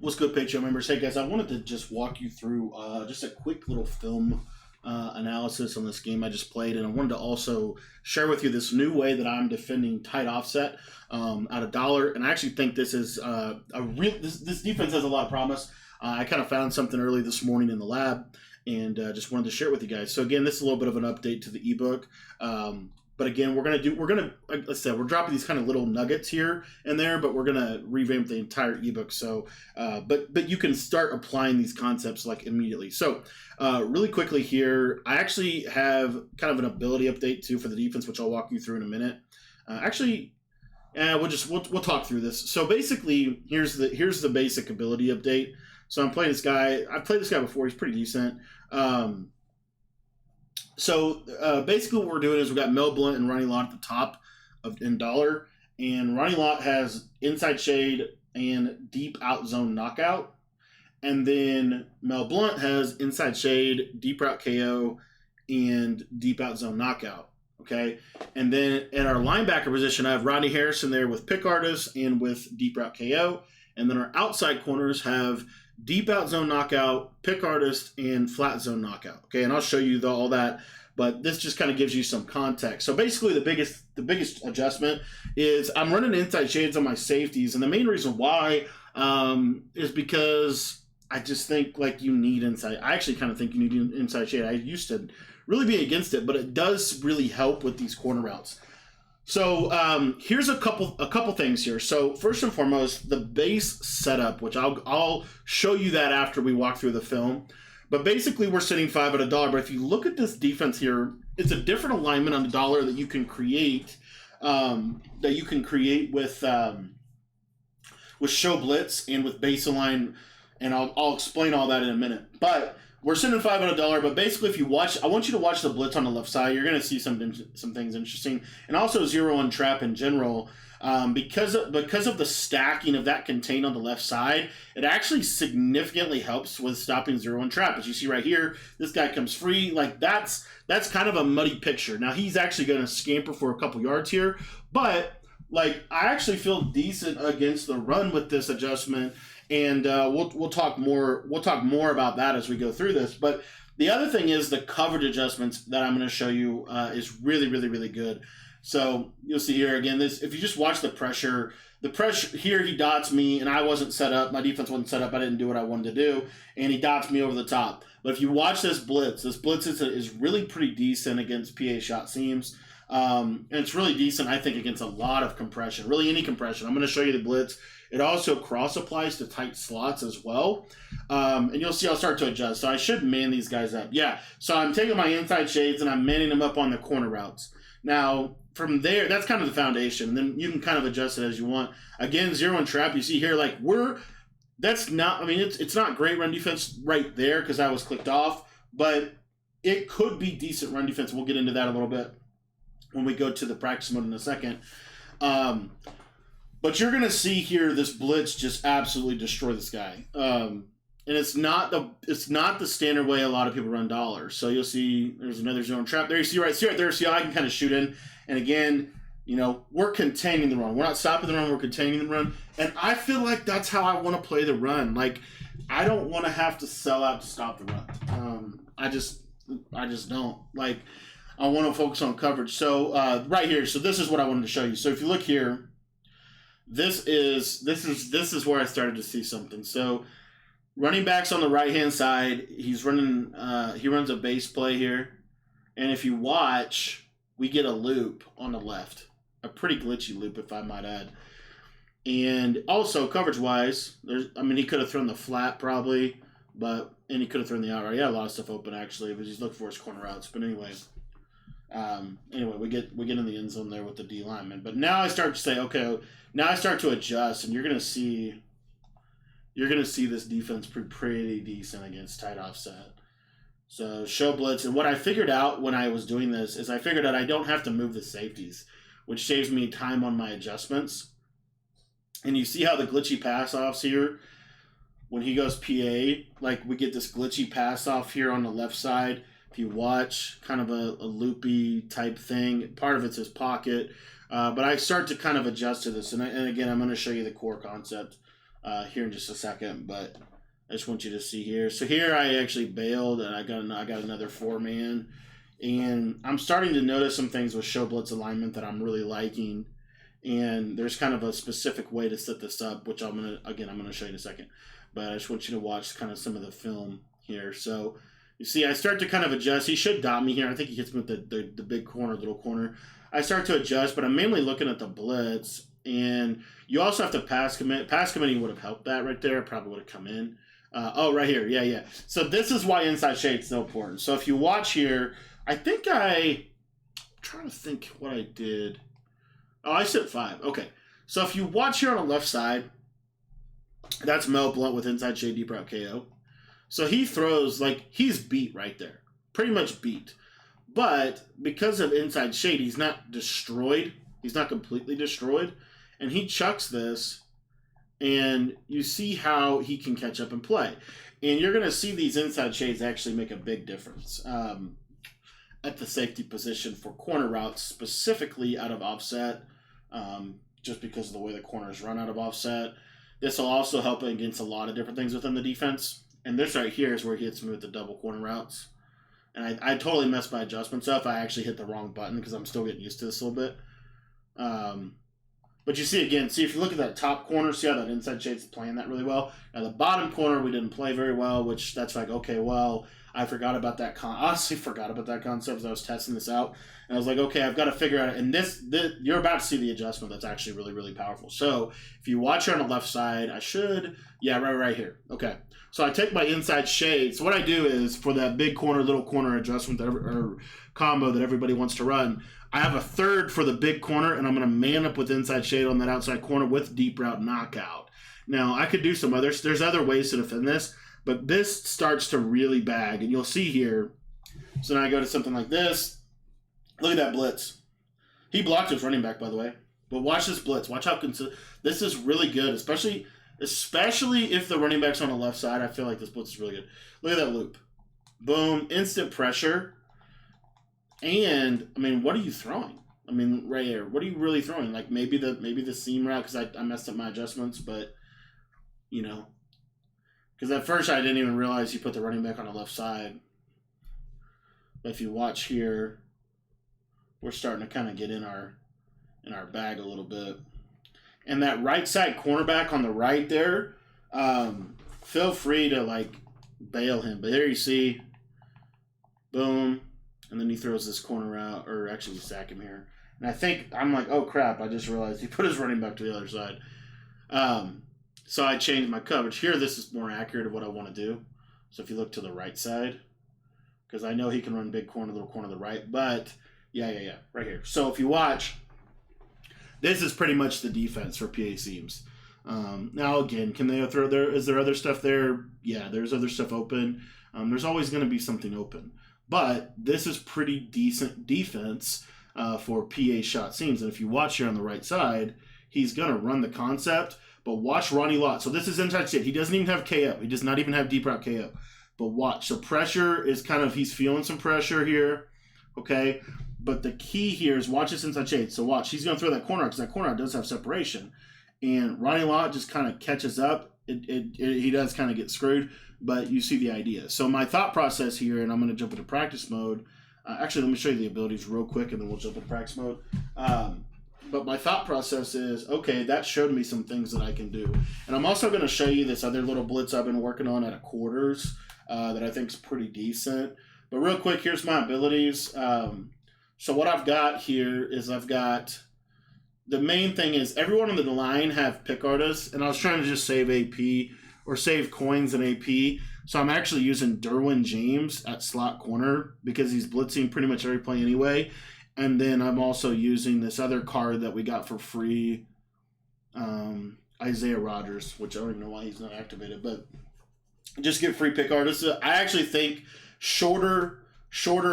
What's good, Patreon members? Hey guys, I wanted to just walk you through just a quick little film analysis on this game I just played, and I wanted to also share with you this new way that I'm defending tight offset at $1. And I actually think this is this defense has a lot of promise. I kind of found something early this morning in the lab, and just wanted to share it with you guys. So again, this is a little bit of an update to the ebook. But again, like I said, we're dropping these kind of little nuggets here and there, but we're gonna revamp the entire ebook. So, but you can start applying these concepts like immediately. So, really quickly here, I actually have kind of an ability update too for the defense, which I'll walk you through in a minute. We'll talk through this. So basically, here's the basic ability update. So I'm playing this guy. I've played this guy before. He's pretty decent. So basically what we're doing is we've got Mel Blount and Ronnie Lott at the top in dollar. And Ronnie Lott has inside shade and deep out zone knockout. And then Mel Blount has inside shade, deep route KO, and deep out zone knockout. Okay. And then in our linebacker position, I have Rodney Harrison there with pick artist and with deep route KO. And then our outside corners have deep out zone knockout, pick artist, and flat zone knockout. Okay, and I'll show you all that, but this just kind of gives you some context. So basically, the biggest adjustment is I'm running inside shades on my safeties, and the main reason why is because I just think like you need inside. I actually kind of think you need inside shade. I used to really be against it, but it does really help with these corner routes. So here's a couple things here. So first and foremost, the base setup, which I'll show you that after we walk through the film. But basically, we're sitting 5 at $1. But if you look at this defense here, it's a different alignment on $1 that you can create. With show blitz and with base align, and I'll explain all that in a minute. But we're sitting 5 at $1, but basically, if you watch, I want you to watch the blitz on the left side. You're going to see some things interesting, and also zero and trap in general. Because of the stacking of that contain on the left side, it actually significantly helps with stopping zero and trap. As you see right here, this guy comes free. Like that's kind of a muddy picture. Now he's actually going to scamper for a couple yards here, but like I actually feel decent against the run with this adjustment. And we'll talk more about that as we go through this. But the other thing is the coverage adjustments that I'm going to show you is really, really, really good. So you'll see here again, this if you just watch the pressure here, he dots me, and I wasn't set up. My defense wasn't set up. I didn't do what I wanted to do, and he dots me over the top. But if you watch this blitz is really pretty decent against PA shot seams. And it's really decent, I think, against a lot of compression, really any compression. I'm going to show you the blitz. It also cross applies to tight slots as well. And you'll see I'll start to adjust. So I should man these guys up. Yeah, so I'm taking my inside shades and I'm manning them up on the corner routes. Now, from there, that's kind of the foundation. And then you can kind of adjust it as you want. Again, zero and trap, you see here, like it's not great run defense right there because I was clicked off, but it could be decent run defense. We'll get into that a little bit when we go to the practice mode in a second. But you're going to see here this blitz just absolutely destroy this guy. And it's not the standard way a lot of people run dollars. So you'll see there's another zone trap there. You see right there. See how I can kind of shoot in. And again, we're containing the run. We're not stopping the run. We're containing the run. And I feel like that's how I want to play the run. Like I don't want to have to sell out to stop the run. I just don't. Like I want to focus on coverage. So right here. So this is what I wanted to show you. So if you look here. This is where I started to see something. So running backs on the right hand side, he's running he runs a base play here. And if you watch, we get a loop on the left. A pretty glitchy loop, if I might add. And also coverage wise, he could have thrown the flat probably, and he could have thrown the outright. He had a lot of stuff open actually, but he's looking for his corner routes. But anyway, we get in the end zone there with the D lineman. But now I start to say, okay, now I start to adjust, and you're gonna see this defense pretty decent against tight offset. So show blitz, and what I figured out when I was doing this is I figured out I don't have to move the safeties, which saves me time on my adjustments. And you see how the glitchy pass offs here, when he goes PA, like we get this glitchy pass off here on the left side. If you watch, kind of a loopy type thing. Part of it's his pocket. But I start to kind of adjust to this. And again, I'm going to show you the core concept here in just a second, but I just want you to see here. So here I actually bailed, and I got another 4-man, and I'm starting to notice some things with show blitz alignment that I'm really liking. And there's kind of a specific way to set this up, which I'm gonna show you in a second. But I just want you to watch kind of some of the film here. So you see, I start to kind of adjust. He should dot me here. I think he hits me with the big corner, little corner. I start to adjust, but I'm mainly looking at the blitz. And you also have to pass commit. Pass committing would have helped that right there. Probably would have come in. Right here. Yeah. So this is why inside shade is so important. So if you watch here, I'm trying to think what I did. Oh, I said 5. Okay. So if you watch here on the left side, that's Mel Blunt with inside shade deep route KO. So he throws, he's beat right there. Pretty much beat. But because of inside shade, he's not destroyed. He's not completely destroyed. And he chucks this, and you see how he can catch up and play. And you're going to see these inside shades actually make a big difference at the safety position for corner routes, specifically out of offset, just because of the way the corners run out of offset. This will also help against a lot of different things within the defense. And this right here is where he hits me with the double corner routes. And I totally messed my adjustments up. I actually hit the wrong button because I'm still getting used to this a little bit. But you see, again, if you look at that top corner, see how that inside shade's playing that really well? Now, the bottom corner, we didn't play very well, which that's okay, well, I forgot about that honestly forgot about that concept as I was testing this out. And I was like, okay, I've got to figure out, and this you're about to see the adjustment that's actually really, really powerful. So if you watch here on the left side, right here. Okay. So I take my inside shade. So what I do is for that big corner, little corner adjustment or combo that everybody wants to run, I have a third for the big corner, and I'm going to man up with inside shade on that outside corner with deep route knockout. Now, I could do some others. There's other ways to defend this, but this starts to really bag, and you'll see here. So now I go to something like this. Look at that blitz. He blocked his running back, by the way. But watch this blitz. Watch how this is really good, especially if the running back's on the left side. I feel like this blitz is really good. Look at that loop. Boom. Instant pressure. And, what are you throwing? Right here. What are you really throwing? Maybe the seam route because I messed up my adjustments, but, because at first I didn't even realize you put the running back on the left side. But if you watch here, we're starting to kind of get in our bag a little bit. And that right side cornerback on the right there, feel free to, bail him. But here you see, boom. And then he throws this corner out, or actually we sack him here. And I think, I'm like, oh crap, I just realized he put his running back to the other side. So I changed my coverage. Here, this is more accurate of what I want to do. So if you look to the right side, because I know he can run big corner, little corner to the right, but yeah, right here. So if you watch, this is pretty much the defense for PA seams. Now again, can they throw there? Is there other stuff there? Yeah, there's other stuff open. There's always going to be something open. But this is pretty decent defense for PA shot seams. And if you watch here on the right side, he's going to run the concept. But watch Ronnie Lott. So this is inside shit. He doesn't even have KO. He does not even have deep route KO. But watch. So pressure is he's feeling some pressure here. Okay? But the key here is watch this inside shade. So watch. He's going to throw that corner because that corner does have separation. And Ronnie Lott just kind of catches up. He does kind of get screwed. But you see the idea. So my thought process here, and I'm going to jump into practice mode. Actually, let me show you the abilities real quick, and then we'll jump into practice mode. But my thought process is, okay, that showed me some things that I can do. And I'm also going to show you this other little blitz I've been working on at a quarters that I think is pretty decent. But real quick, here's my abilities. So what I've got here is the main thing is everyone on the line have pick artists, and I was trying to just save AP or save coins in AP. So I'm actually using Derwin James at slot corner because he's blitzing pretty much every play anyway. And then I'm also using this other card that we got for free, Isaiah Rodgers, which I don't even know why he's not activated, but just get free pick artists. I actually think shorter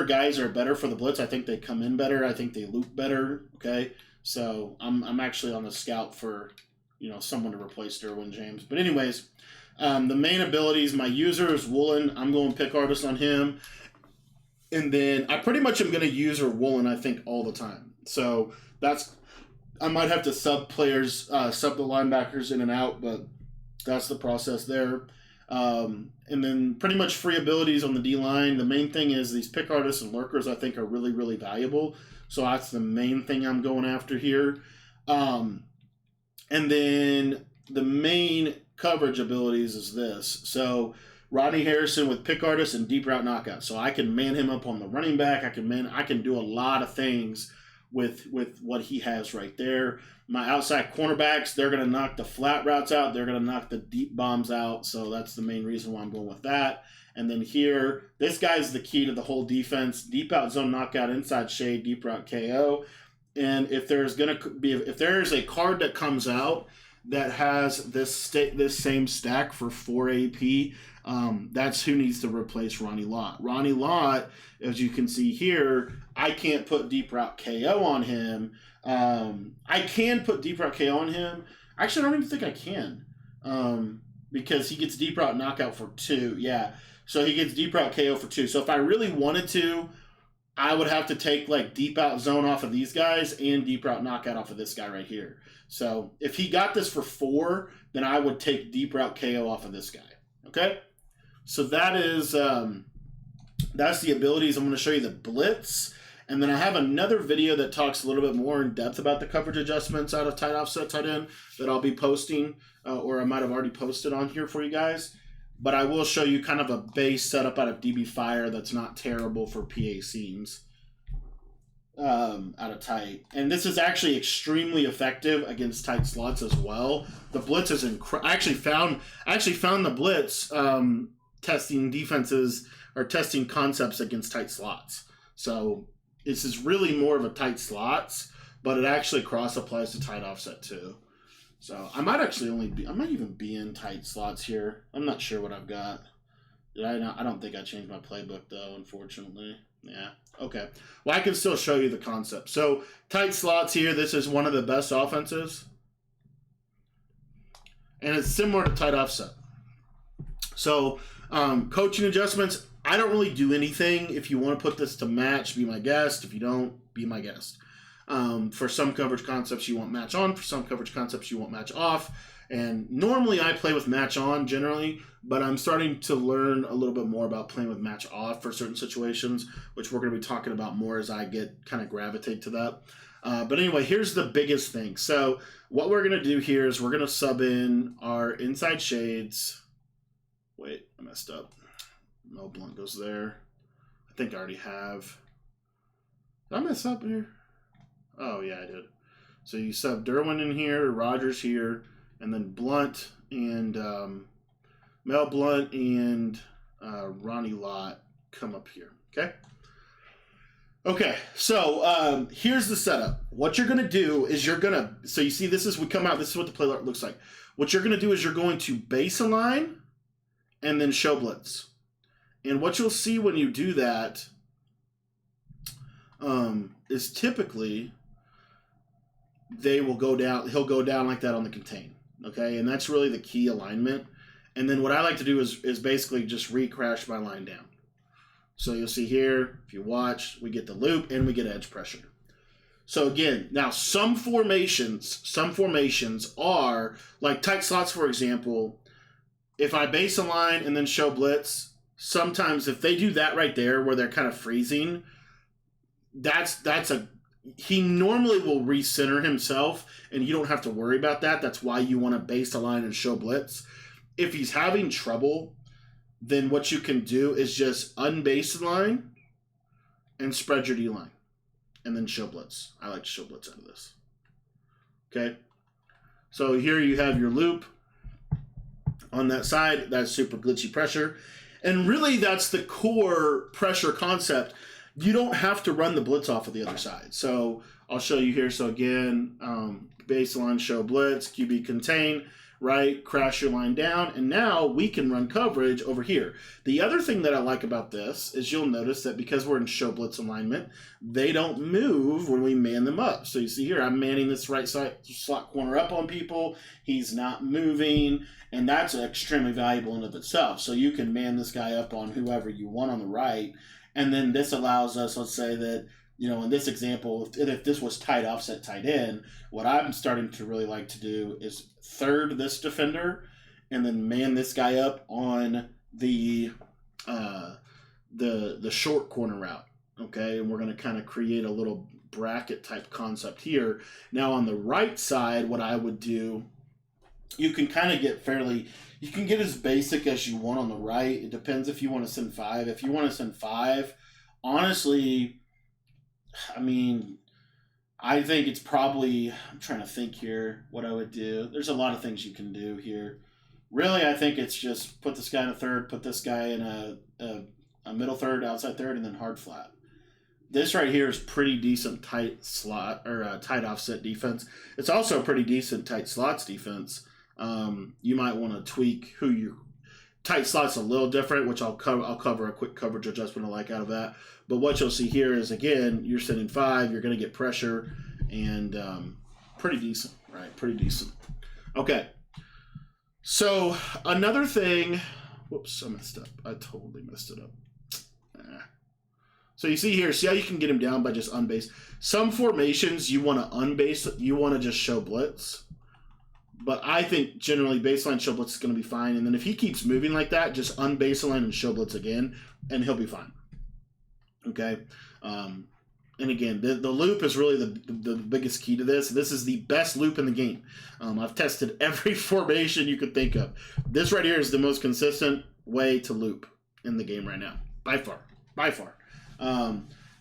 guys are better for the blitz. I think they come in better. I think they loop better. Okay, so I'm actually on the scout for someone to replace Derwin James. But anyways. The main abilities, my user is Woolen. I'm going pick artist on him. And then I pretty much am going to use Woolen, I think, all the time. So I might have to sub players, sub the linebackers in and out, but That's the process there. And then pretty much free abilities on the D line. The main thing is these pick artists and lurkers I think are really, really valuable. So that's the main thing I'm going after here. And then the main coverage abilities is this. So Rodney Harrison with pick artist and deep route knockout. So I can man him up on the running back. I can do a lot of things with what he has right there. My outside cornerbacks, they're going to knock the flat routes out. They're going to knock the deep bombs out. So that's the main reason why I'm going with that. And then here, this guy's the key to the whole defense. Deep out zone knockout, inside shade, deep route KO. And if there's a card that comes out that has this same stack for 4 AP, that's who needs to replace Ronnie Lott. Ronnie Lott, as you can see here, I can't put deep route KO on him. I can put deep route KO on him. Actually, I don't even think I can, because he gets deep route knockout for 2. Yeah, so he gets deep route KO for 2. So if I really wanted to, I would have to take like deep out zone off of these guys and deep route knockout off of this guy right here. So if he got this for 4, then I would take deep route KO off of this guy. Okay, so that is that's the abilities. I'm going to show you the blitz. And then I have another video that talks a little bit more in depth about the coverage adjustments out of tight offset, tight end that I'll be posting, or I might have already posted on here for you guys. But I will show you kind of a base setup out of DB Fire that's not terrible for PA seams out of tight. And this is actually extremely effective against tight slots as well. The blitz is incredible. I actually found the blitz testing defenses or testing concepts against tight slots. So this is really more of a tight slots, but it actually cross applies to tight offset too. So I might even be in tight slots here. I'm not sure what I've got. I don't think I changed my playbook though, unfortunately. Yeah. Okay. Well, I can still show you the concept. So tight slots here. This is one of the best offenses, and it's similar to tight offset. So coaching adjustments. I don't really do anything. If you want to put this to match, be my guest. If you don't, be my guest. For some coverage concepts, you want match on. For some coverage concepts, you want match off. And normally I play with match on generally, but I'm starting to learn a little bit more about playing with match off for certain situations, which we're going to be talking about more as I get kind of gravitate to that. But anyway, here's the biggest thing. So what we're going to do here is we're going to sub in our inside shades. Wait, I messed up. No blunt goes there. I think I already have. Did I mess up here? Oh, yeah, I did. So you sub Derwin in here, Rogers here, and then Blunt and Mel Blunt and Ronnie Lott come up here. Okay? Okay, so here's the setup. What you're going to do is so you see this is what the play looks like. What you're going to do is you're going to base align and then show blitz. And what you'll see when you do that is typically he'll go down like that on the contain. Okay, and that's really the key alignment. And then what I like to do is basically just recrash my line down. So you'll see here, if you watch, we get the loop and we get edge pressure. So again, now some formations are like tight slots, for example. If I base align and then show blitz, sometimes if they do that right there where they're kind of freezing, he normally will recenter himself and you don't have to worry about that. That's why you want to base align and show blitz. If he's having trouble, then what you can do is just unbase align and spread your D line and then show blitz. I like to show blitz out of this. Okay. So here you have your loop on that side. That's super glitchy pressure. And really, that's the core pressure concept. You don't have to run the blitz off of the other side. So I'll show you here. So again, baseline, show blitz, QB contain, right? Crash your line down. And now we can run coverage over here. The other thing that I like about this is you'll notice that because we're in show blitz alignment, they don't move when we man them up. So you see here, I'm manning this right side slot corner up on people. He's not moving. And that's extremely valuable in of itself. So you can man this guy up on whoever you want on the right. And then this allows us, let's say that, in this example, if this was tight offset, tight end, what I'm starting to really like to do is third this defender and then man this guy up on the short corner route. Okay, and we're going to kind of create a little bracket type concept here. Now on the right side, what I would do, you can kind of get you can get as basic as you want on the right. It depends if you want to send 5. If you want to send 5, honestly, I mean, I think it's probably, I'm trying to think here what I would do. There's a lot of things you can do here. Really, I think it's just put this guy in a third, put this guy in a middle third, outside third, and then hard flat. This right here is pretty decent tight slot or tight offset defense. It's also a pretty decent tight slots defense. You might want to tweak who your tight slots a little different, which I'll cover a quick coverage adjustment I like out of that. But what you'll see here is, again, you're sending 5, you're going to get pressure, and pretty decent, right? Pretty decent. Okay. So another thing, whoops, I messed up. I totally messed it up. So you see here, see how you can get him down by just unbase. Some formations you want to unbase, you want to just show blitz. But I think generally baseline show blitz is going to be fine. And then if he keeps moving like that, just unbaseline and show blitz again, and he'll be fine. Okay? And again, the loop is really the biggest key to this. This is the best loop in the game. I've tested every formation you could think of. This right here is the most consistent way to loop in the game right now. By far. By far.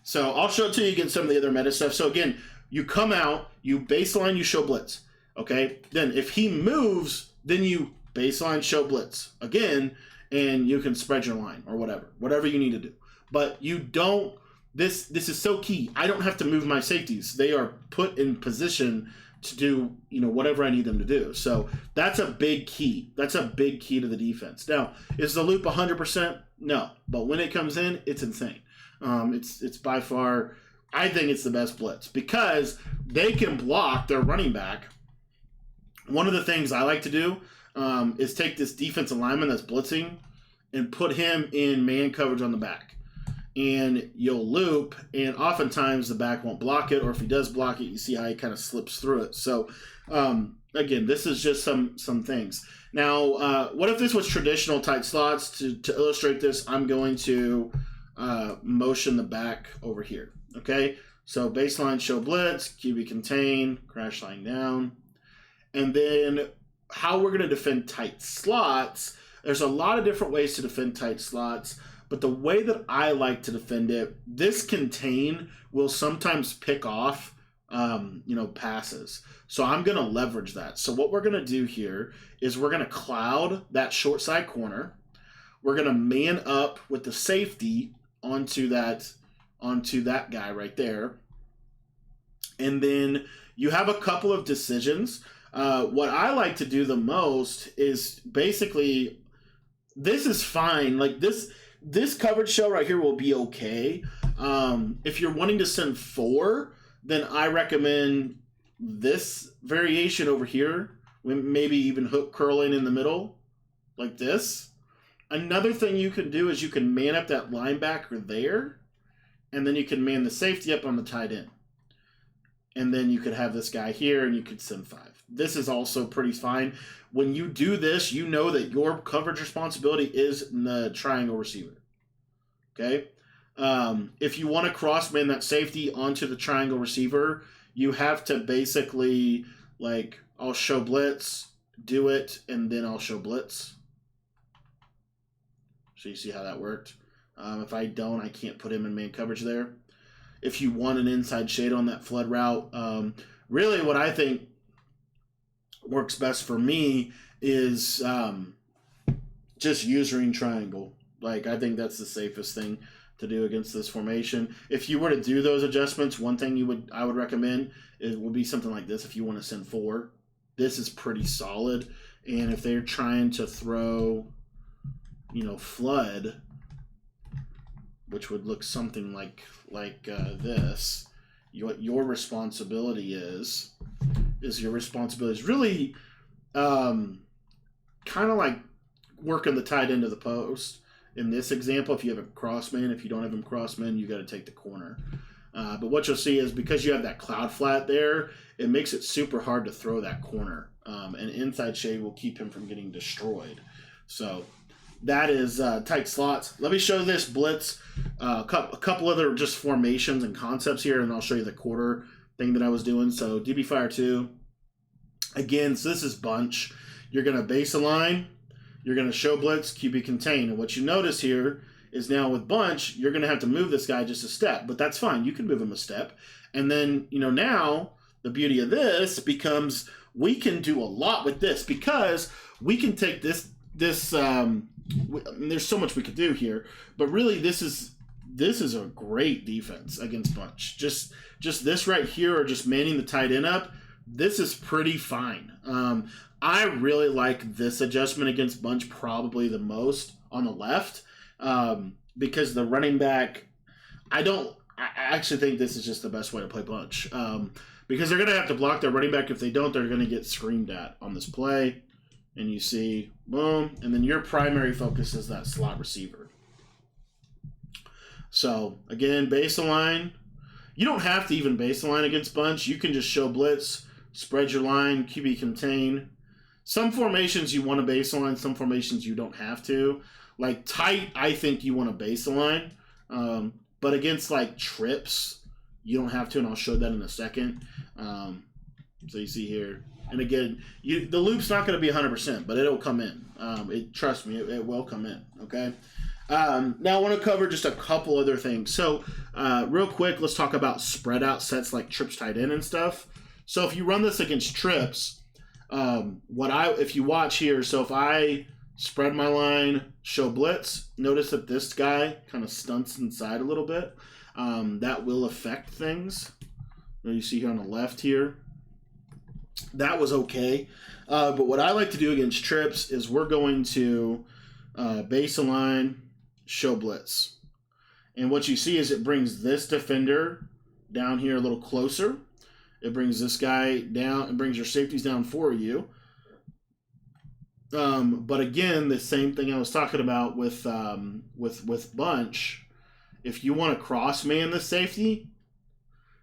So I'll show it to you again some of the other meta stuff. So again, you come out, you baseline, you show blitz. Okay? Then if he moves, then you baseline, show blitz again, and you can spread your line or whatever you need to do. But you don't, this is so key. I don't have to move my safeties. They are put in position to do, whatever I need them to do. So that's a big key. That's a big key to the defense. Now, is the loop 100%? No. But when it comes in, it's insane. It's by far, I think it's the best blitz because they can block their running back. One of the things I like to do is take this defensive lineman that's blitzing and put him in man coverage on the back. And you'll loop, and oftentimes the back won't block it, or if he does block it, you see how he kind of slips through it. So, again, this is just some things. Now, what if this was traditional tight slots? To illustrate this, I'm going to motion the back over here. Okay? So baseline show blitz, QB contain, crash line down. And then how we're going to defend tight slots, there's a lot of different ways to defend tight slots. But the way that I like to defend it, this contain will sometimes pick off, passes. So I'm going to leverage that. So what we're going to do here is we're going to cloud that short side corner. We're going to man up with the safety onto that guy right there. And then you have a couple of decisions. What I like to do the most is basically, this is fine. Like this coverage shell right here will be okay. If you're wanting to send 4, then I recommend this variation over here. Maybe even hook curling in the middle, like this. Another thing you can do is you can man up that linebacker there, and then you can man the safety up on the tight end. And then you could have this guy here, and you could send 5. This is also pretty fine. When you do this, you know that your coverage responsibility is the triangle receiver. Okay? If you want to cross-man that safety onto the triangle receiver, you have to basically, I'll show blitz, do it, and then I'll show blitz. So you see how that worked? If I don't, I can't put him in man coverage there. If you want an inside shade on that flood route, really what I think works best for me is just using triangle. I think that's the safest thing to do against this formation. If you were to do those adjustments, one thing I would recommend would be something like this. If you want to send 4, this is pretty solid. And if they're trying to throw, flood, which would look something like this, what your responsibility is really kind of like working the tight end of the post. In this example, if you have a crossman, if you don't have him crossman, you got to take the corner. But what you'll see is because you have that cloud flat there, it makes it super hard to throw that corner. And inside shade will keep him from getting destroyed. So that is tight slots. Let me show this blitz, a couple other just formations and concepts here, and I'll show you the quarter thing that I was doing. So DB Fire 2. Again, so this is bunch. You're going to base a line. You're going to show blitz, QB contain. And what you notice here is now with bunch, you're going to have to move this guy just a step. But that's fine. You can move him a step. And then, now the beauty of this becomes we can do a lot with this because we can take this there's so much we could do here. But really, this is a great defense against bunch. Just this right here, or just manning the tight end up, this is pretty fine. I really like this adjustment against bunch probably the most on the left because the running back, I actually think this is just the best way to play bunch because they're going to have to block their running back. If they don't, they're going to get screamed at on this play. And you see, boom, and then your primary focus is that slot receiver. So, again, base line. You don't have to even base the line against bunch. You can just show blitz, spread your line, QB contain. Some formations you want to base the line, some formations you don't have to. Like tight, I think you want to base the line. But against like trips, you don't have to, and I'll show that in a second. So you see here. And again, the loop's not going to be 100%, but it'll come in. Trust me, it will come in, okay? Now I want to cover just a couple other things. So real quick, let's talk about spread out sets like trips tight end and stuff. So if you run this against trips, if you watch here, so if I spread my line, show blitz, notice that this guy kind of stunts inside a little bit. That will affect things. You see here on the left here. That was okay. But what I like to do against trips is we're going to base a line, show blitz. And what you see is it brings this defender down here a little closer. It brings this guy down and brings your safeties down for you. But again, the same thing I was talking about with bunch. If you want to cross man the safety,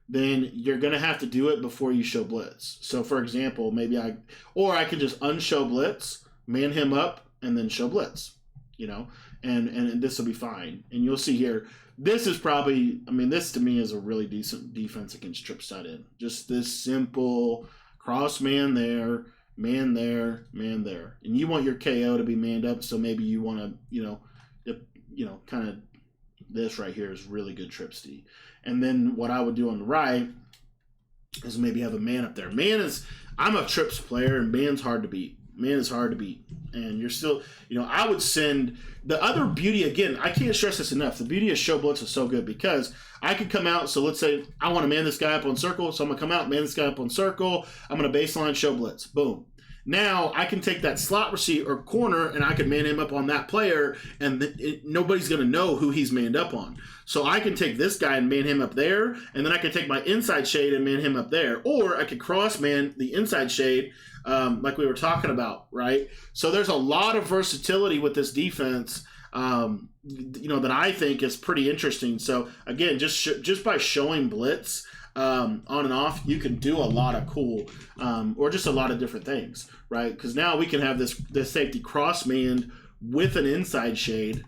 then you're going to have to do it before you show blitz. So, for example, I could just unshow blitz, man him up, and then show blitz, and this will be fine. And you'll see here, this is probably, this to me is a really decent defense against trips tight end. Just this simple cross man there, man there, man there. And you want your KO to be manned up, so maybe you want to, kind of, this right here is really good trips D. And then what I would do on the right is maybe have a man up there. I'm a trips player, and man's hard to beat. Man is hard to beat. And you're still, I would send the other beauty, again, I can't stress this enough. The beauty of show blitz is so good because I could come out. So let's say I want to man this guy up on circle. So I'm going to come out, man this guy up on circle. I'm going to baseline show blitz. Boom. Now I can take that slot receiver or corner and I can man him up on that player, and nobody's going to know who he's manned up on. So I can take this guy and man him up there, and then I can take my inside shade and man him up there. Or I could cross man the inside shade like we were talking about, right? So there's a lot of versatility with this defense, that I think is pretty interesting. So again, just by showing blitz, on and off, you can do a lot of cool, or just a lot of different things, right? Because now we can have this safety cross manned with an inside shade,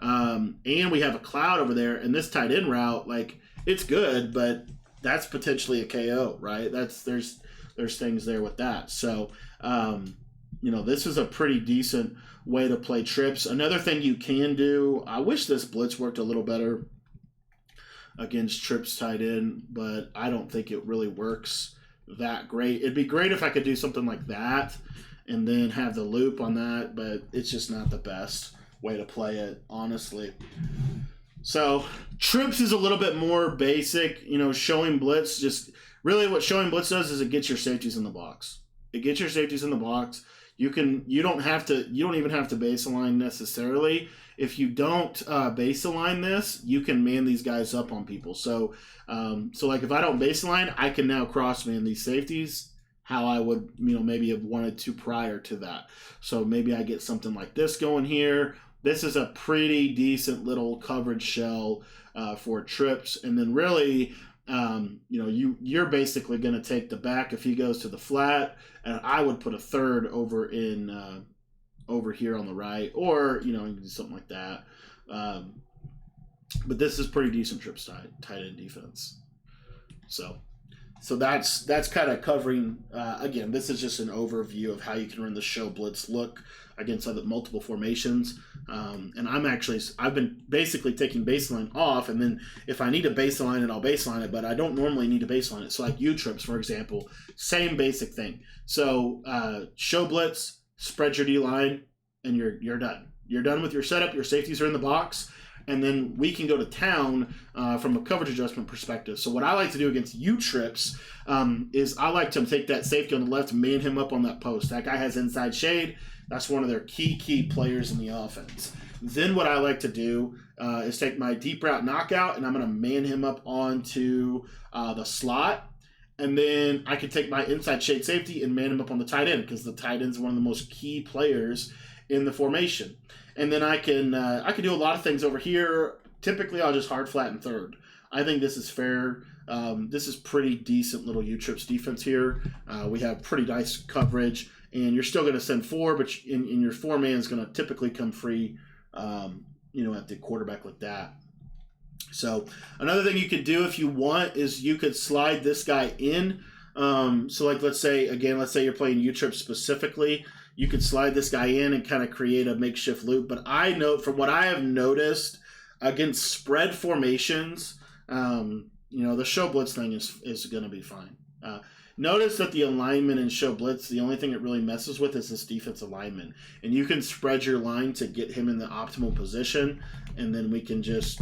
and we have a cloud over there, and this tight end route, like, it's good, but that's potentially a KO, right? There's things there with that. So, this is a pretty decent way to play trips. Another thing you can do, I wish this blitz worked a little better against trips tight end, but I don't think it really works that great. It'd be great if I could do something like that and then have the loop on that, but it's just not the best way to play it, honestly. So trips is a little bit more basic, showing blitz. Just really what showing blitz does is it gets your safeties in the box. It gets your safeties in the box. You don't even have to base align necessarily. If you don't base align this, you can man these guys up on people. So like if I don't base align, I can now cross man these safeties how I would, maybe have wanted to prior to that. So maybe I get something like this going here. this is a pretty decent little coverage shell for trips. And then really, you're basically going to take the back if he goes to the flat, and I would put a third over in over here on the right, or you can do something like that. But this is pretty decent trips tight end defense. So that's kind of covering. Again, this is just an overview of how you can run the show blitz look against other multiple formations. And I've been basically taking baseline off, and then if I need to baseline it, I'll baseline it, but I don't normally need to baseline it. So like U-trips, for example, same basic thing. So show blitz, spread your D-line, and you're done. You're done with your setup. Your safeties are in the box. And then we can go to town from a coverage adjustment perspective. So what I like to do against U-trips is I like to take that safety on the left, man him up on that post. That guy has inside shade. That's one of their key players in the offense. Then what I like to do is take my deep route knockout, and I'm going to man him up onto the slot. And then I can take my inside shade safety and man him up on the tight end, because the tight end is one of the most key players in the formation. And then I can do a lot of things over here. Typically, I'll just hard flatten third. I think this is fair. This is pretty decent little U-trips defense here. We have pretty nice coverage, and you're still going to send four, but in your four-man is going to typically come free, at the quarterback like that. So another thing you could do if you want is you could slide this guy in. So like let's say you're playing U-trips specifically. You could slide this guy in and kind of create a makeshift loop. But I know from what I have noticed against spread formations, the show blitz thing is going to be fine. Notice that the alignment in show blitz, the only thing it really messes with is this defense alignment. And you can spread your line to get him in the optimal position, and then we can just,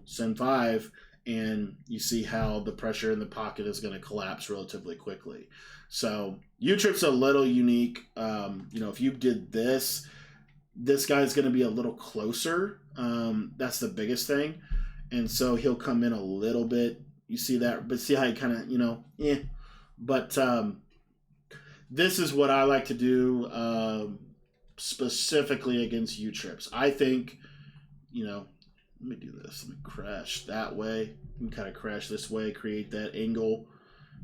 send 5, and you see how the pressure in the pocket is going to collapse relatively quickly. So U-trip's a little unique. If you did this guy's going to be a little closer. That's the biggest thing. And so he'll come in a little bit. You see that, but see how he kind of, But this is what I like to do specifically against U-trips. I think, let me do this. Let me crash that way. You can kind of crash this way, create that angle,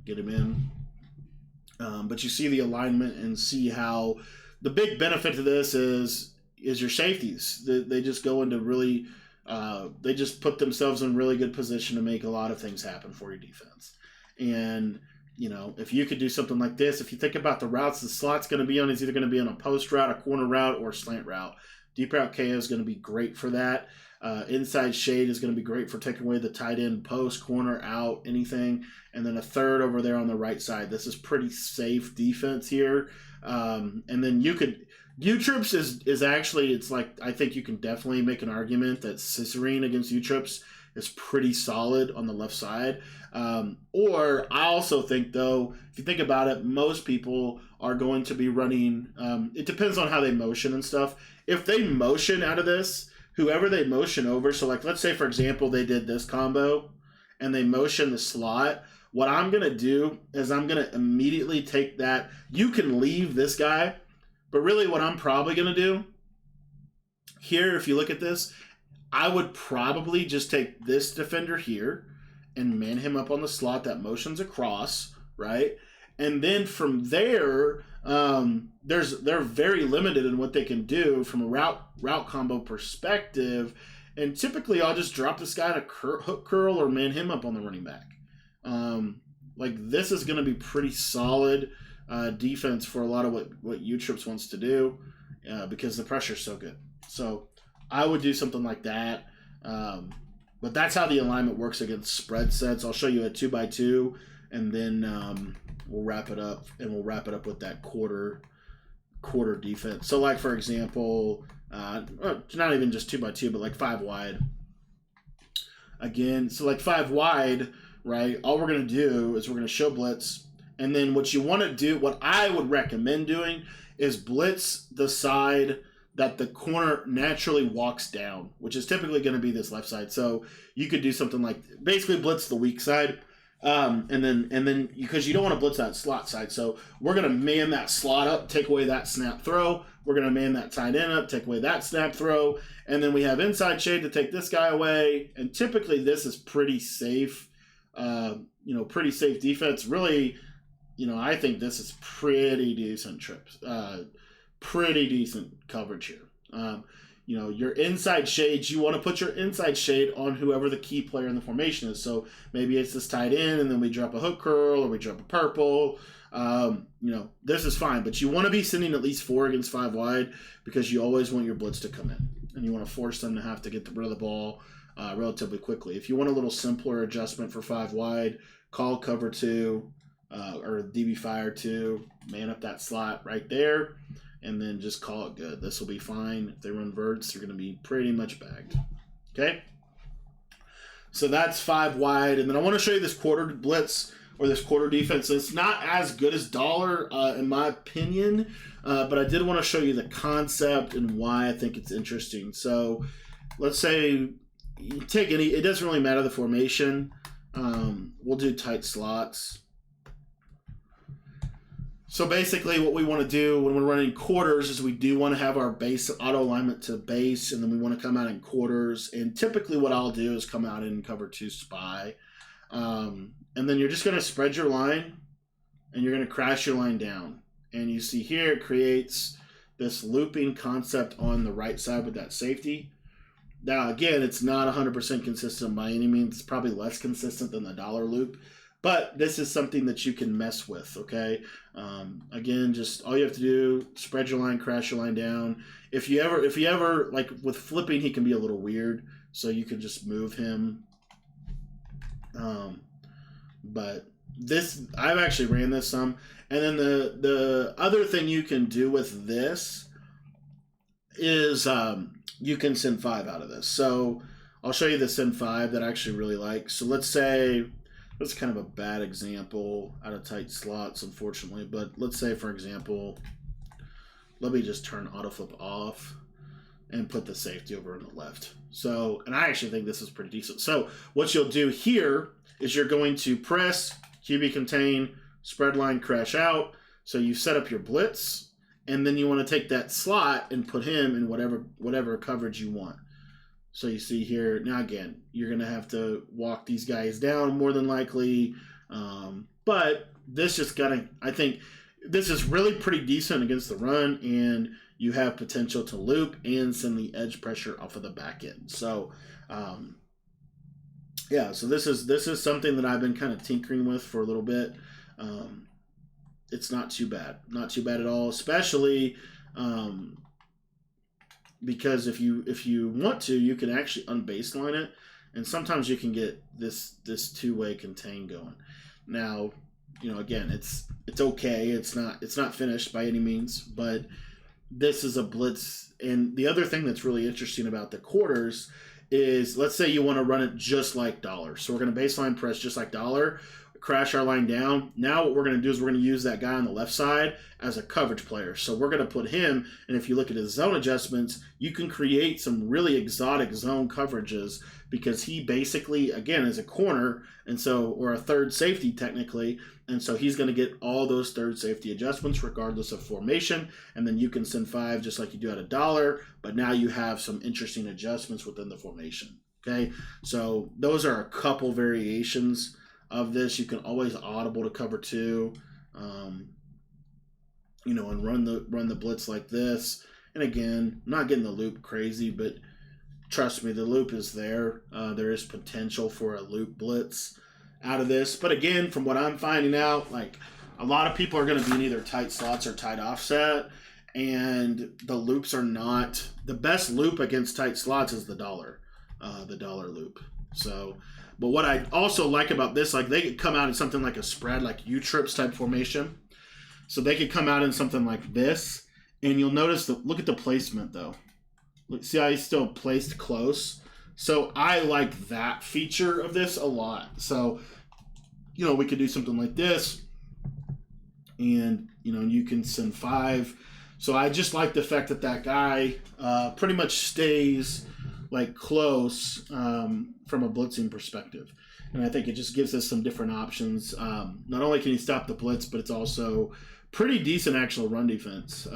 get him in. But you see the alignment and see how the big benefit to this is your safeties. They just go into really, they just put themselves in really good position to make a lot of things happen for your defense. And, if you could do something like this, if you think about the routes the slot's going to be on, it's either going to be on a post route, a corner route, or a slant route. Deep route KO is going to be great for that. Inside shade is going to be great for taking away the tight end, post, corner, out, anything. And then a third over there on the right side. This is pretty safe defense here. And then U-trips is actually, it's like, I think you can definitely make an argument that Cicerine against U-trips is pretty solid on the left side. Or I also think, though, if you think about it, most people are going to be running, it depends on how they motion and stuff. If they motion out of this, whoever they motion over, so like let's say, for example, they did this combo and they motion the slot, what I'm going to do is I'm going to immediately take that. You can leave this guy, but really what I'm probably going to do here, if you look at this, I would probably just take this defender here and man him up on the slot that motions across, right? And then from there, they're very limited in what they can do from a route combo perspective. And typically, I'll just drop this guy to hook curl or man him up on the running back. This is going to be pretty solid defense for a lot of what U-trips wants to do because the pressure's so good. So I would do something like that. But that's how the alignment works against spread sets. I'll show you a 2x2, and then we'll wrap it up, and we'll wrap it up with that quarter defense. So, like for example, not even just 2x2, but like 5 wide. Again, so like 5 wide, right? All we're gonna do is we're gonna show blitz, and then what you want to do, what I would recommend doing, is blitz the side that the corner naturally walks down, which is typically going to be this left side. So you could do something like basically blitz the weak side, and then because you don't want to blitz that slot side. So we're going to man that slot up, take away that snap throw. We're going to man that tight end up, take away that snap throw, and then we have inside shade to take this guy away. And typically this is pretty safe, pretty safe defense. Really, I think this is pretty decent trips, pretty decent coverage here. Your inside shades, you want to put your inside shade on whoever the key player in the formation is. So maybe it's this tight end, and then we drop a hook curl or we drop a purple. This is fine, but you want to be sending at least 4 against 5 wide because you always want your blitz to come in, and you want to force them to have to get rid of the ball relatively quickly. If you want a little simpler adjustment for 5 wide, call cover 2 or DB fire 2, man up that slot right there, and then just call it good. This will be fine. If they run verts, they're going to be pretty much bagged. Okay? So that's 5 wide, and then I want to show you this quarter blitz or this quarter defense. It's not as good as dollar, in my opinion, but I did want to show you the concept and why I think it's interesting. So let's say you take any, it doesn't really matter the formation. We'll do tight slots. So basically what we want to do when we're running quarters is we do want to have our base auto alignment to base, and then we want to come out in quarters. And typically what I'll do is come out in cover 2 spy. And then you're just going to spread your line, and you're going to crash your line down. And you see here it creates this looping concept on the right side with that safety. Now, again, it's not 100% consistent by any means. It's probably less consistent than the dollar loop. But this is something that you can mess with, okay? Again, just all you have to do, spread your line, crash your line down. If you ever, like with flipping, he can be a little weird. So you can just move him. But this, I've actually ran this some. And then the other thing you can do with this is you can send 5 out of this. So I'll show you the send 5 that I actually really like. So let's say, that's kind of a bad example out of tight slots, unfortunately. But let's say, for example, let me just turn autoflip off and put the safety over on the left. So, and I actually think this is pretty decent. So what you'll do here is you're going to press QB contain, spread line, crash out. So you set up your blitz, and then you want to take that slot and put him in whatever coverage you want. So you see here, now again, you're going to have to walk these guys down more than likely. But this just I think this is really pretty decent against the run, and you have potential to loop and send the edge pressure off of the back end. So, so this is something that I've been kind of tinkering with for a little bit. It's not too bad. Not too bad at all, especially because if you want to, you can actually unbaseline it, and sometimes you can get this two-way contain going. Now, again, it's okay. It's not finished by any means, but this is a blitz. And the other thing that's really interesting about the quarters is, let's say you want to run it just like dollar. So we're going to baseline press just like dollar, crash our line down. Now what we're going to do is we're going to use that guy on the left side as a coverage player. So we're going to put him, and if you look at his zone adjustments, you can create some really exotic zone coverages because he basically, again, is a corner, and so, or a third safety technically, and so he's going to get all those third safety adjustments regardless of formation, and then you can send 5 just like you do at a dollar, but now you have some interesting adjustments within the formation. Okay, so those are a couple variations of this. You can always audible to cover 2, and run the blitz like this. And again, I'm not getting the loop crazy, but trust me, the loop is there. There is potential for a loop blitz out of this. But again, from what I'm finding out, like a lot of people are going to be in either tight slots or tight offset, and the loops are not the best loop against tight slots is the dollar loop. So, but what I also like about this, like they could come out in something like a spread, like U-trips type formation. So they could come out in something like this, and you'll notice look at the placement though. See how he's still placed close. So I like that feature of this a lot. So, we could do something like this, and you can send 5. So I just like the fact that guy pretty much stays like close from a blitzing perspective. And I think it just gives us some different options. Not only can you stop the blitz, but it's also pretty decent actual run defense.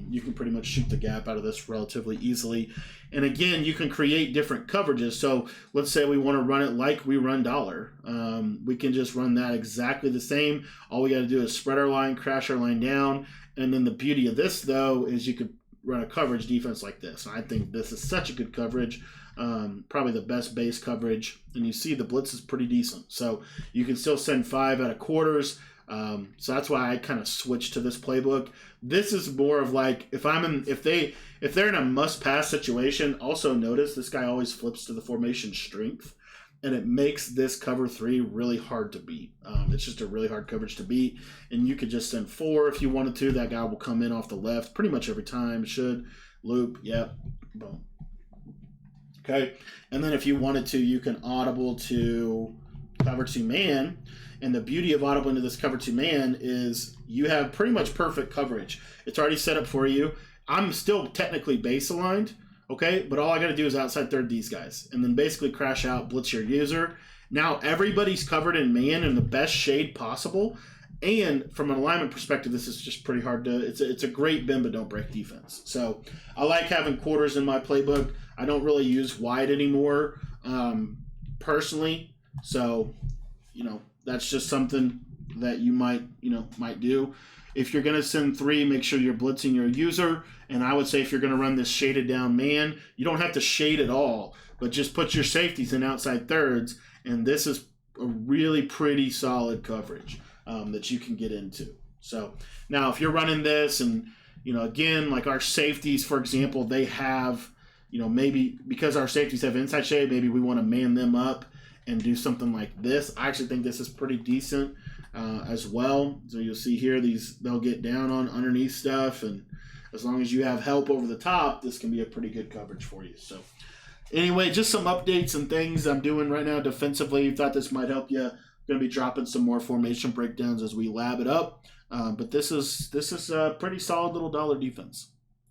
You can pretty much shoot the gap out of this relatively easily. And again, you can create different coverages. So let's say we want to run it like we run dollar. We can just run that exactly the same. All we got to do is spread our line, crash our line down. And then the beauty of this, though, is you could run a coverage defense like this. I think this is such a good coverage. Probably the best base coverage. And you see the blitz is pretty decent. So you can still send 5 out of quarters. So that's why I kind of switched to this playbook. This is more of like if they're in a must-pass situation. Also notice this guy always flips to the formation strength, and it makes this cover 3 really hard to beat. It's just a really hard coverage to beat, and you could just send 4 if you wanted to. That guy will come in off the left pretty much every time. Should loop, yep, boom. Okay, and then if you wanted to, you can audible to cover 2 man. And the beauty of audible into this cover 2 man is you have pretty much perfect coverage. It's already set up for you. I'm still technically base aligned, okay? But all I got to do is outside third these guys. And then basically crash out, blitz your user. Now everybody's covered in man in the best shade possible. And from an alignment perspective, this is just pretty hard to... It's a great bend but don't break defense. So I like having quarters in my playbook. I don't really use wide anymore personally. So, that's just something that you might do. If you're going to send 3, make sure you're blitzing your user. And I would say if you're going to run this shaded down man, you don't have to shade at all, but just put your safeties in outside thirds. And this is a really pretty solid coverage that you can get into. So now if you're running this and, again, like our safeties, for example, they have, maybe because our safeties have inside shade, maybe we want to man them up and do something like this. I actually think this is pretty decent as well. So you'll see here, they'll get down on underneath stuff, and as long as you have help over the top, this can be a pretty good coverage for you. So anyway, just some updates and things I'm doing right now defensively. Thought this might help you. Going to be dropping some more formation breakdowns as we lab it up. But this is a pretty solid little dollar defense.